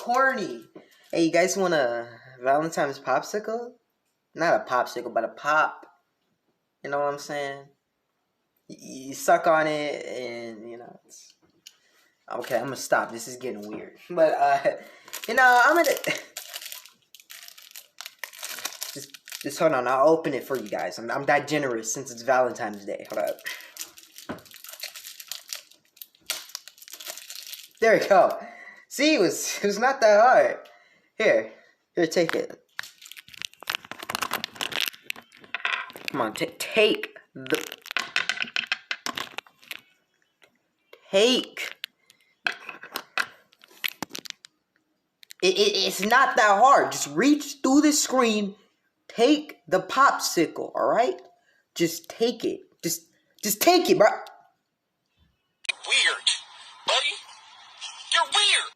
corny. Hey, you guys want a Valentine's popsicle? Not a popsicle, but a pop. You know what I'm saying? You suck on it, and it's okay. I'm gonna stop. This is getting weird. But I'm gonna just hold on. I'll open it for you guys. I'm that generous since it's Valentine's Day. Hold up. There we go. See, it was not that hard. Here, take it. Come on, take. It's not that hard. Just reach through the screen. Take the popsicle. All right. Just take it. Just take it, bro. Weird, buddy. You're weird.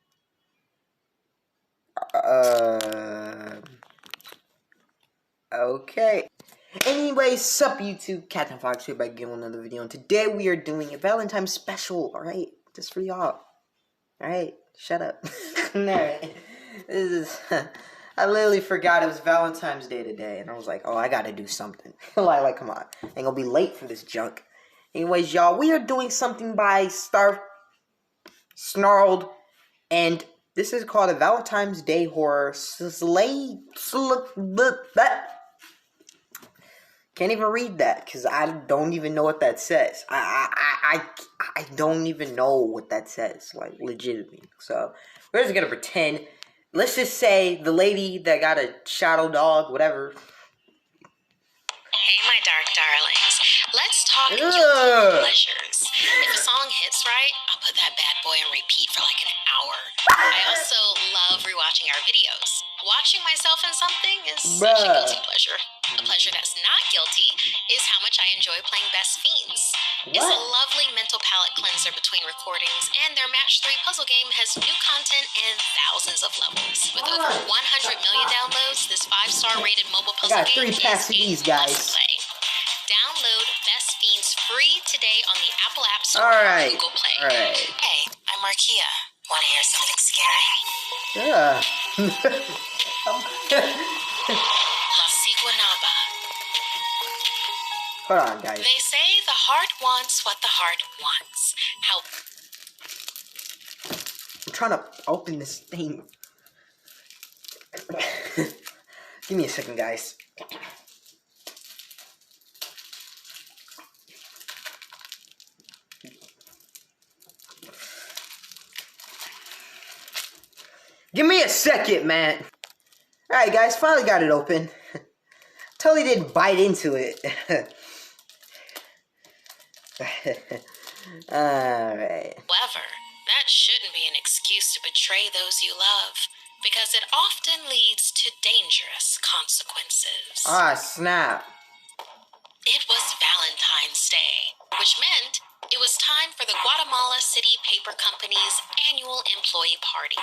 Okay. Anyways, sup YouTube, Captain Fox here back again with another video, and today we are doing a Valentine's special, alright? Just for y'all. Alright? Shut up. Alright. I literally forgot it was Valentine's Day today, and I was like, oh, I gotta do something. like, come on. I ain't gonna be late for this junk. Anyways, y'all, we are doing something by Snarled, and this is called a Valentine's Day horror Can't even read that because I don't even know what that says. I don't even know what that says, like, legitimately. So we're just gonna pretend. Let's just say the lady that got a shadow dog, whatever. Hey, my dark darlings. Let's talk guilty pleasures. If a song hits right, I'll put that bad boy on repeat for like an hour. I also love rewatching our videos. Watching myself in something is such a guilty pleasure. A pleasure that's not guilty is how much I enjoy playing Best Fiends. It's a lovely mental palate cleanser between recordings, and their Match 3 puzzle game has new content and thousands of levels. With over 100 million downloads, this 5-star rated mobile puzzle game is a must-play. Download Best Fiends free today on the Apple App Store or Google Play. Hey, I'm Markia. Want to hear something scary? Yeah. La Siguanaba. Hold on, guys. They say the heart wants what the heart wants. I'm trying to open this thing. Give me a second, guys. Give me a second, man. Alright, guys, finally got it open. Totally didn't bite into it. Alright. However, that shouldn't be an excuse to betray those you love, because it often leads to dangerous consequences. Ah, snap. It was Valentine's Day, which meant it was time for the Guatemala City Paper Company's annual employee party.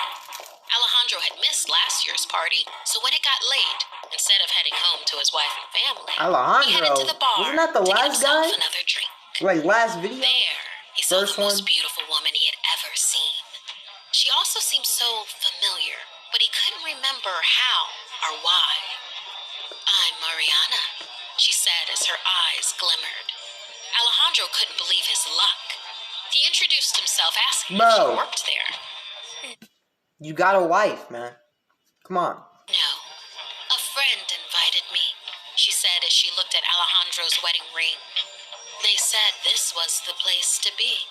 Alejandro had missed last year's party, so when it got late, instead of heading home to his wife and family, he headed to the bar wasn't that the to last get himself guy? another drink. Like last video? There, he saw the most beautiful woman he had ever seen. She also seemed so familiar, but he couldn't remember how or why. I'm Mariana, she said as her eyes glimmered. Alejandro couldn't believe his luck. He introduced himself, asking if she worked there. You got a wife, man. Come on. No. A friend invited me, she said as she looked at Alejandro's wedding ring. They said this was the place to be.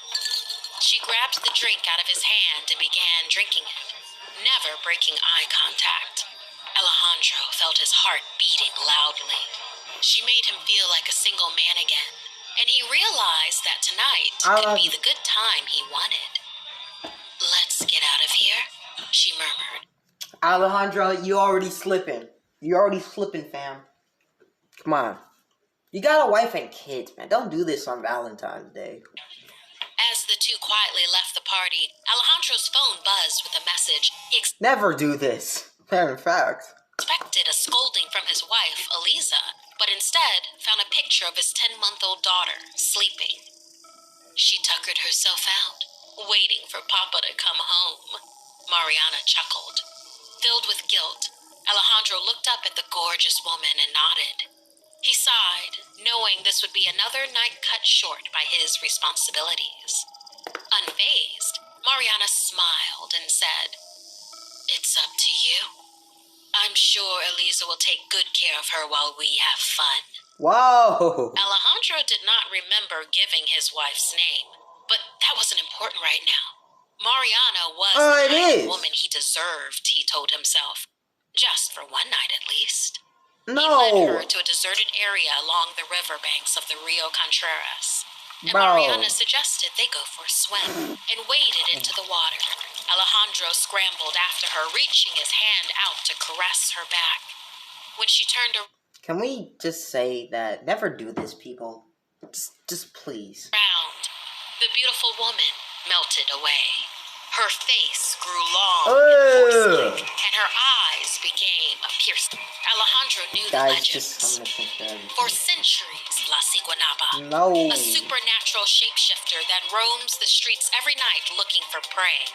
She grabbed the drink out of his hand and began drinking it, never breaking eye contact. Alejandro felt his heart beating loudly. She made him feel like a single man again, and he realized that tonight could be the good time he wanted. Let's get out of here, she murmured. Alejandro, you already slipping. You already slipping, fam. Come on. You got a wife and kids, man. Don't do this on Valentine's Day. As the two quietly left the party, Alejandro's phone buzzed with a message. He never do this. In fact, expected a scolding from his wife, Eliza, but instead found a picture of his 10-month-old daughter, sleeping. She tuckered herself out, waiting for Papa to come home. Mariana chuckled. Filled with guilt, Alejandro looked up at the gorgeous woman and nodded. He sighed, knowing this would be another night cut short by his responsibilities. Unfazed, Mariana smiled and said, "It's up to you. I'm sure Eliza will take good care of her while we have fun." Whoa! Alejandro did not remember giving his wife's name, but that wasn't important right now. Mariana was the kind of woman he deserved, he told himself. Just for one night at least. No! He led her to a deserted area along the riverbanks of the Rio Contreras. And Mariana suggested they go for a swim and waded into the water. Alejandro scrambled after her, reaching his hand out to caress her back. When she turned around, can we just say that never do this, people? Just please. the beautiful woman melted away. Her face grew long and force-like, and her eyes became piercing. Alejandro knew the legends. For centuries, La Ciguanaba, a supernatural shapeshifter that roams the streets every night looking for prey.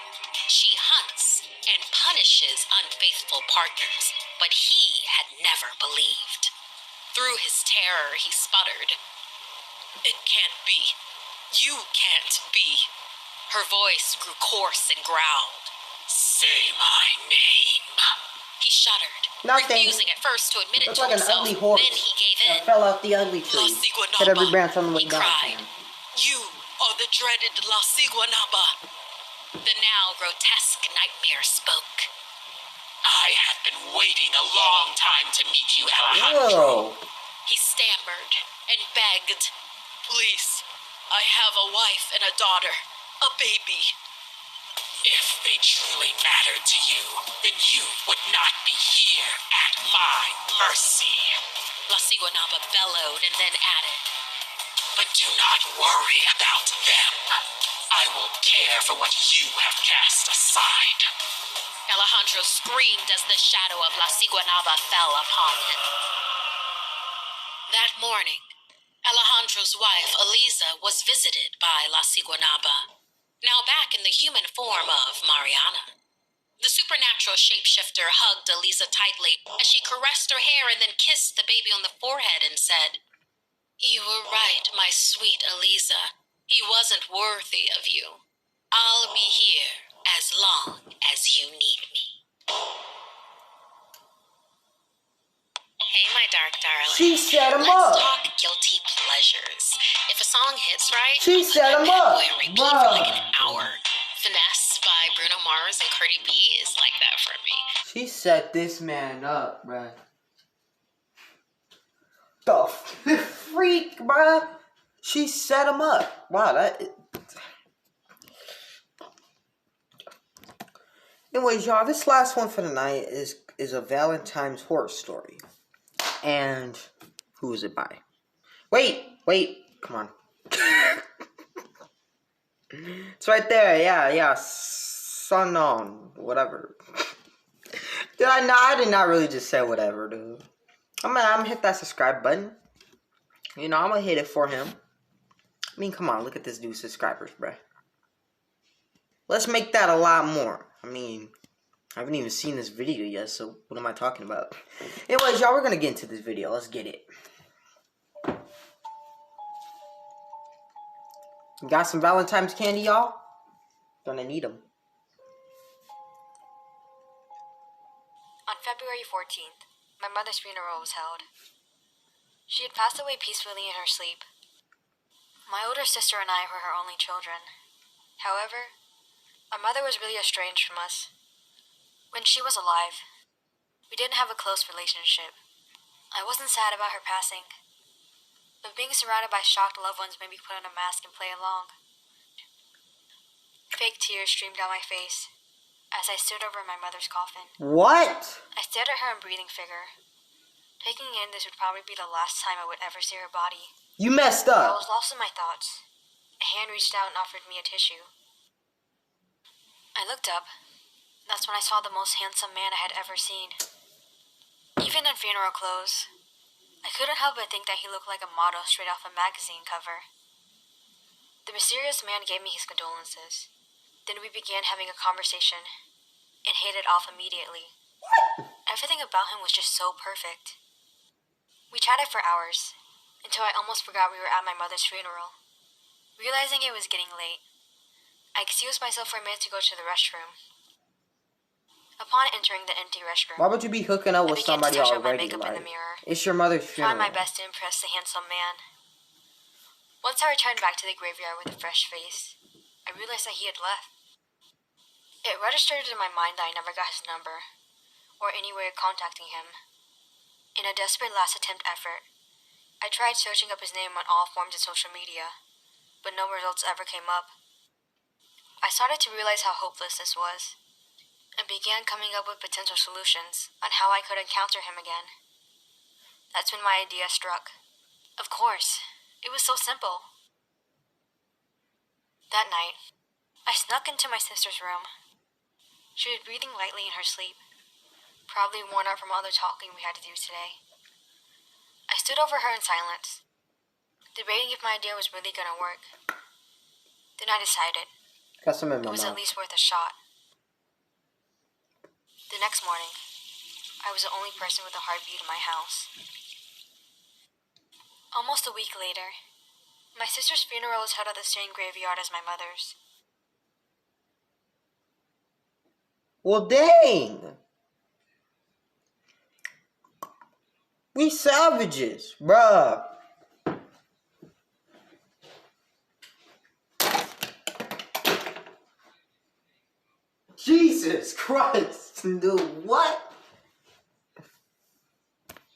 She hunts and punishes unfaithful partners, but he had never believed. Through his terror, he sputtered, "It can't be. You can't be." Her voice grew coarse and growled. "Say my name." He shuddered, refusing at first to admit it to himself. Then he gave in. Fell off the ugly tree. Hit every branch on the way down. He cried, "You are the dreaded La Ciguanaba." The now grotesque nightmare spoke. "I have been waiting a long time to meet you, Alejandro." He stammered and begged, "Please, I have a wife and a daughter. A baby." "If they truly mattered to you, then you would not be here at my mercy." La Ciguanaba bellowed and then added, "But do not worry about them. I will care for what you have cast aside." Alejandro screamed as the shadow of La Ciguanaba fell upon him. That morning, Alejandro's wife, Eliza, was visited by La Ciguanaba, now back in the human form of Mariana. The supernatural shapeshifter hugged Eliza tightly as she caressed her hair and then kissed the baby on the forehead and said, "You were right, my sweet Eliza. He wasn't worthy of you. I'll be here as long as you need me." Hey, my dark darling. She set him Let's up. talk guilty pleasures. If a song hits right, She set him up. and repeat for like an hour. Finesse by Bruno Mars and Cardi B is like that for me. She set this man up, bruh. The freak, bruh. She set him up. Wow, that. Anyways, y'all, this last one for the night is a Valentine's horror story. And who is it by? Wait, come on. It's right there. Yeah. Unknown, whatever. I did not really just say whatever, dude. I'm gonna hit that subscribe button. I'm gonna hit it for him. I mean, come on, look at this dude's subscribers, bruh. Let's make that a lot more. I mean, I haven't even seen this video yet, so what am I talking about? Anyways, y'all, we're gonna get into this video. Let's get it. Got some Valentine's candy, y'all? Gonna need them. On February 14th, my mother's funeral was held. She had passed away peacefully in her sleep. My older sister and I were her only children. However, our mother was really estranged from us. When she was alive, we didn't have a close relationship. I wasn't sad about her passing, but being surrounded by shocked loved ones made me put on a mask and play along. Fake tears streamed down my face as I stood over my mother's coffin. What? I stared at her unbreathing figure, taking in this would probably be the last time I would ever see her body. You messed I up. was lost in my thoughts. A hand reached out and offered me a tissue. I looked up. That's when I saw the most handsome man I had ever seen. Even in funeral clothes, I couldn't help but think that he looked like a model straight off a magazine cover. The mysterious man gave me his condolences. Then we began having a conversation. and hit it off immediately. Everything about him was just so perfect. We chatted for hours, until I almost forgot we were at my mother's funeral. Realizing it was getting late, I excused myself for a minute to go to the restroom. Upon entering the empty restroom, Why would you be hooking up I with began to somebody touch up my already? makeup in the Like, mirror, it's your mother's trying funeral. my best to impress the handsome man. Once I returned back to the graveyard with a fresh face, I realized that he had left. It registered in my mind that I never got his number, or any way of contacting him. In a desperate last attempt effort, I tried searching up his name on all forms of social media, but no results ever came up. I started to realize how hopeless this was, and began coming up with potential solutions on how I could encounter him again. That's when my idea struck. Of course, it was so simple. That night, I snuck into my sister's room. She was breathing lightly in her sleep, probably worn out from all the talking we had to do today. I stood over her in silence, debating if my idea was really gonna work. Then I decided Got some in it my was at mouth. least worth a shot. The next morning, I was the only person with a heartbeat in my house. Almost a week later, my sister's funeral was held at the same graveyard as my mother's. Well, dang. We savages, bruh. Jesus Christ, dude, what?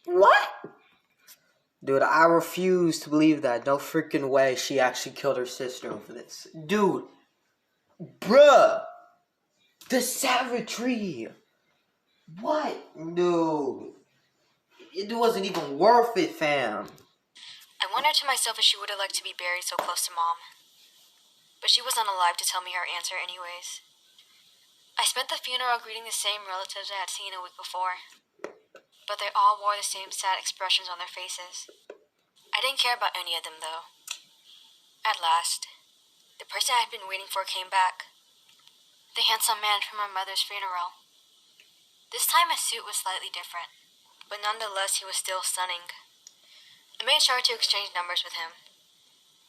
What? Dude, I refuse to believe that. No freaking way she actually killed her sister over this. Dude. Bruh. The savagery. What? Dude. It wasn't even worth it, fam. I wondered to myself if she would have liked to be buried so close to Mom. But she was not alive to tell me her answer anyways. I spent the funeral greeting the same relatives I had seen a week before, but they all wore the same sad expressions on their faces. I didn't care about any of them, though. At last, the person I had been waiting for came back. The handsome man from my mother's funeral. This time his suit was slightly different, but nonetheless he was still stunning. I made sure to exchange numbers with him,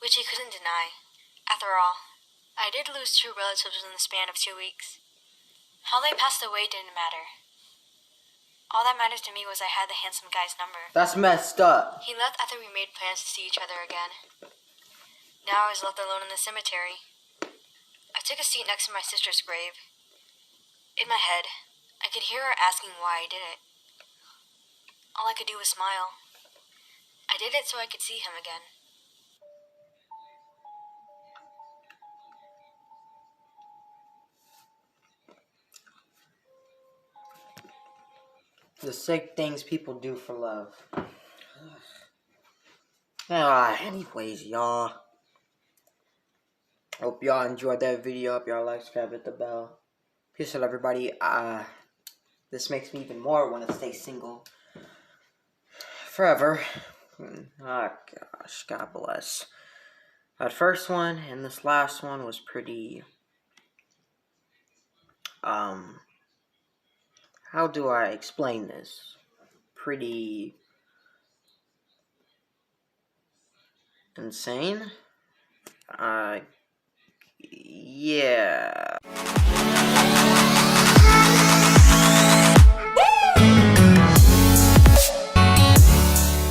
which he couldn't deny. After all, I did lose 2 relatives in the span of 2 weeks. How they passed away didn't matter. All that mattered to me was I had the handsome guy's number. That's messed up. He left after we made plans to see each other again. Now I was left alone in the cemetery. I took a seat next to my sister's grave. In my head, I could hear her asking why I did it. All I could do was smile. I did it so I could see him again. The sick things people do for love. Anyways, y'all. Hope y'all enjoyed that video. Hope y'all like, subscribe, hit the bell. Peace out, everybody. This makes me even more want to stay single forever. Oh gosh, God bless. That first one and this last one was pretty. How do I explain this? Pretty insane. Yeah.